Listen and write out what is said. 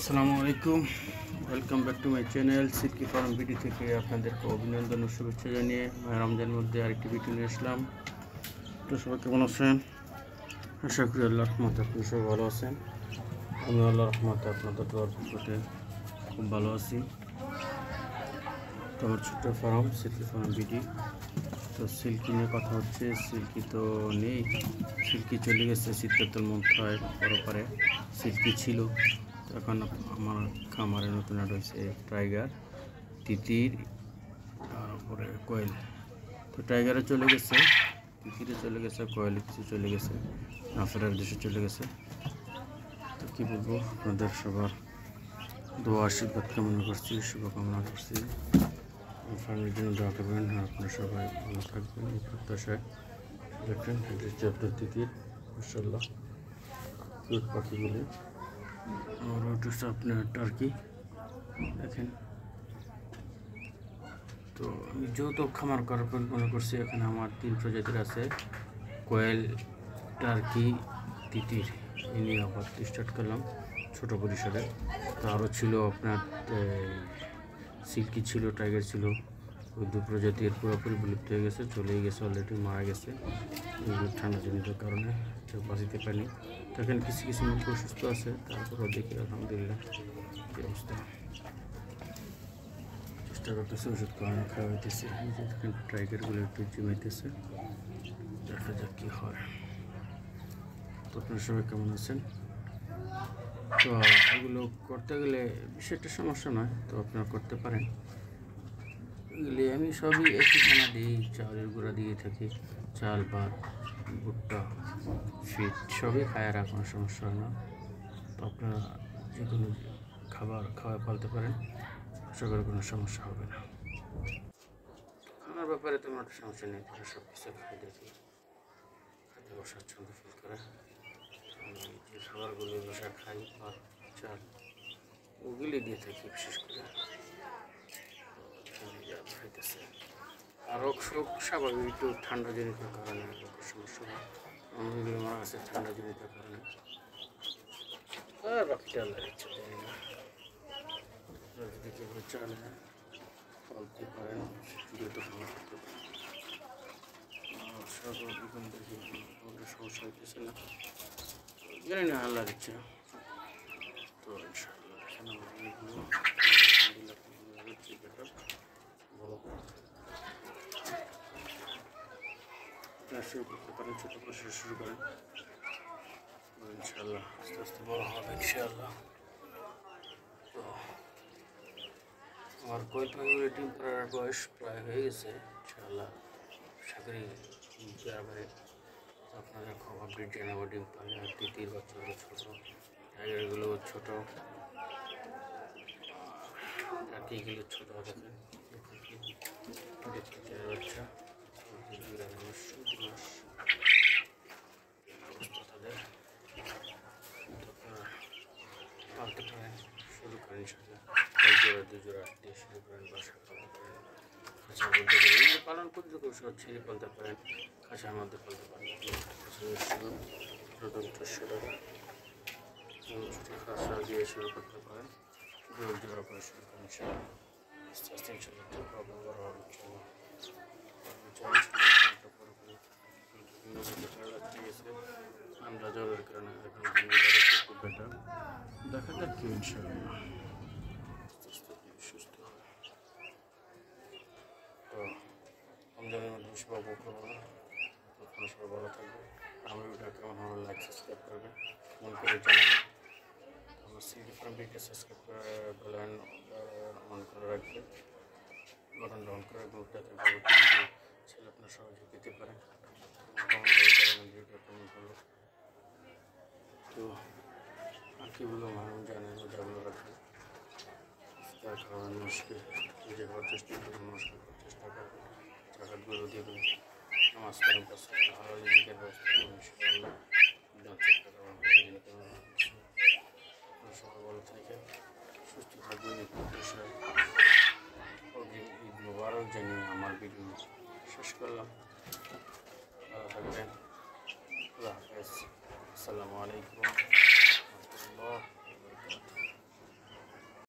আসসালামু আলাইকুম, welcome back to my channel silky farm video থেকে আপনাদেরকে অভিনন্দন ও শুভেচ্ছা জানিয়ে রমজানের মধ্যে আরেকটি ভিডিও নিয়ে আসলাম। তো সবাই কেমন আছেন? আশা করি আল্লাহর রহমতে আপনি সবাই ভালো আছেন। আমি আল্লাহর রহমতে আপনাদের দোয়ার প্রতি খুব ভালো আছি। তো আমার ছোট্ট ফার্ম সিল্কি ফার্ম ভিডিও। তো সিল্কি নিয়ে কথা হচ্ছে, সিল্কি তো নেই, সিল্কি চলে গেছে সিদ্ধার্থর মন্থায় পরপারে। সিল্কি ছিল, এখন আমার খামারে নতুন অ্যাড হয়েছে টাইগার, তিতির, তারপরে কোয়েল। তো টাইগারে চলে গেছে, তিতিরে চলে গেছে, কোয়েলে কিছু চলে গেছে, নাফেরার দেশে চলে গেছে। তো কী বলবো, আপনাদের সবার দোয়া আশীর্বাদ কামনা করছি, শুভকামনা করছি। ফার্মের জন্য দোয়া করবেন, আপনারা সবাই ভালো থাকবেন এই প্রত্যাশায়। দেখেন এটা হচ্ছে আপনার তিতির, মাশাআল্লাহ কিউট পাখিগুলি। আর ওটা হচ্ছে আপনার টার্কি, দেখেন। তো আমি যৌথ খামার করার মনে করছি, এখানে আমার 3 প্রজাতির আছে, কোয়েল, টার্কি, তিতির। এই নিয়ে আপাতত স্টার্ট করলাম ছোটো পরিসরে। তো আরও ছিল আপনার সিল্কি ছিল, টাইগার ছিল। ওই 2 প্রজাতির পুরোপুরি বিলুপ্ত হয়ে গেছে, চলেই গেছে, অলরেডি মারা গেছে ঠান্ডাজনিত কারণে, কেউ বাঁচিতে পারেনি। তখন কিছু কিছু মুখ অসুস্থ আছে, তারপরেও দেখি আলহামদুলিল্লাহ কী অবস্থা। চেষ্টা করতেছে, ওষুধ খাওয়া হইতেছে। টাইগারগুলো একটু জিমাইতেছে, দেখা যাক কী হয়। তো আপনারা সবাই কেমন আছেন? তো এগুলো করতে গেলে বেশি একটা সমস্যা নয়, তো আপনারা করতে পারেন। এগুলি আমি সবই একই খানা দিই, চাউলের গুঁড়া দিয়ে থাকি, চাল, ভাত, ভুট্টা, ফিট সবই খায়, আর কোনো সমস্যা হয় না। তো আপনারা যে কোনো খাবার খাওয়া পালতে পারেন, আশা করি কোনো সমস্যা হবে না। খানার ব্যাপারে তেমন একটা সমস্যা নেই, তারা সব কিছু খাই দেখি, খাইতে স্বাচ্ছন্দ্য ফিল করে। আমি যে খাবারগুলো বাসা খাই, ভাত, চাল, ওগুলি দিয়ে থাকি বিশেষ করে। খাইতেছে আর শোক স্বাভাবিক, একটু ঠান্ডাজনিত কারণে সমস্যা হয়, অনেকগুলো মারা গেছে ঠান্ডাজনিত কারণে। আর বাকিটা আল্লাহর ইচ্ছা, জানি না। যদি কেউ চান পালতে পারেন, দ্রুত খাবার করতে পারেন। এখন দেখি কোনো সমস্যা হইতেছে না, জানি না, আল্লাহর ইচ্ছা। তো ইনশাআল্লাহ দেখেন আমার অনেকগুলো আলহামদুলিল্লাহ ভালো। আপনারা শুরু করতে পারেন, ছোটো করে শুরু করেন, ইনশাআল্লাহ আস্তে আস্তে বড় হবে ইনশাআল্লাহ। তো আমার কোয়েল পাখিগুলো ডিম পাড়ার বয়স প্রায় হয়ে গেছে, ইনশাআল্লাহ আশা করি পেয়ারবারে আপনাদের খুব আপডেট জানাবো ডিম পাড়ে। আর তিতির বাচ্চাগুলো ছোটো, টাইগারগুলো ছোটো, টার্কিগুলো ছোটো, দেখেন দেখতে বাচ্চা, 2 মাস অবস্থা তাদের। পালতে পারেন, শুরু করেন ইনশাআল্লাহ। 1 জোড়া 2 জোড়া দিয়ে শুরু করেন, বাসা পালতে পারেন, খাঁচার মধ্যে করে এগুলো পালন করতে কৌশল ছেড়ে পালতে পারেন, খাঁচার মধ্যে পালতে পারেন। প্রথম 400 টাকা খাঁচা দিয়ে শুরু করতে পারেন, 2 জোড়া করে শুরু করেন ইনশাআল্লাহ। আস্তে আস্তে ইনশাআল্লাহ প্রবলেম বড় হবে ইনশাআল্লাহ। ঠান্ডা জ্বরের কারণে এখন খুব বেটার, দেখা যাক কি ইনশাআল্লাহ আস্তে আস্তে সুস্থ হয়। তো রমজানের মধ্যে বেশি পাবো করবো না, আপনারা সবাই ভালো থাকবে। আমার ভিডিও কেমন হলো লাইক সাবস্ক্রাইব করবেন, মন করে জানাবেন। আমার সিল্কি ফার্ম ভিডিও সাবস্ক্রাইব করে বেল অন করে রাখবেন, বাটনটা অন করে রাখবেন, যাতে পরবর্তী ভিডিও ছেলে আপনারা সহজে পেতে পারেন। কমেন্ট করে জানাবেন ভিডিও কেমন হলো। তো আর কী বলবো, মানুষ জানে রোজাগুলো রাখবে, তার কারণে মুশকিল, নিজে খাওয়ার চেষ্টা করবেন, নমস্কার করার চেষ্টা করবেন, জাকাতগুলো দেবেন, নামাজ পড়েন, ভালো দিকের ব্যবস্থা করবেন ইনশাআল্লাহ।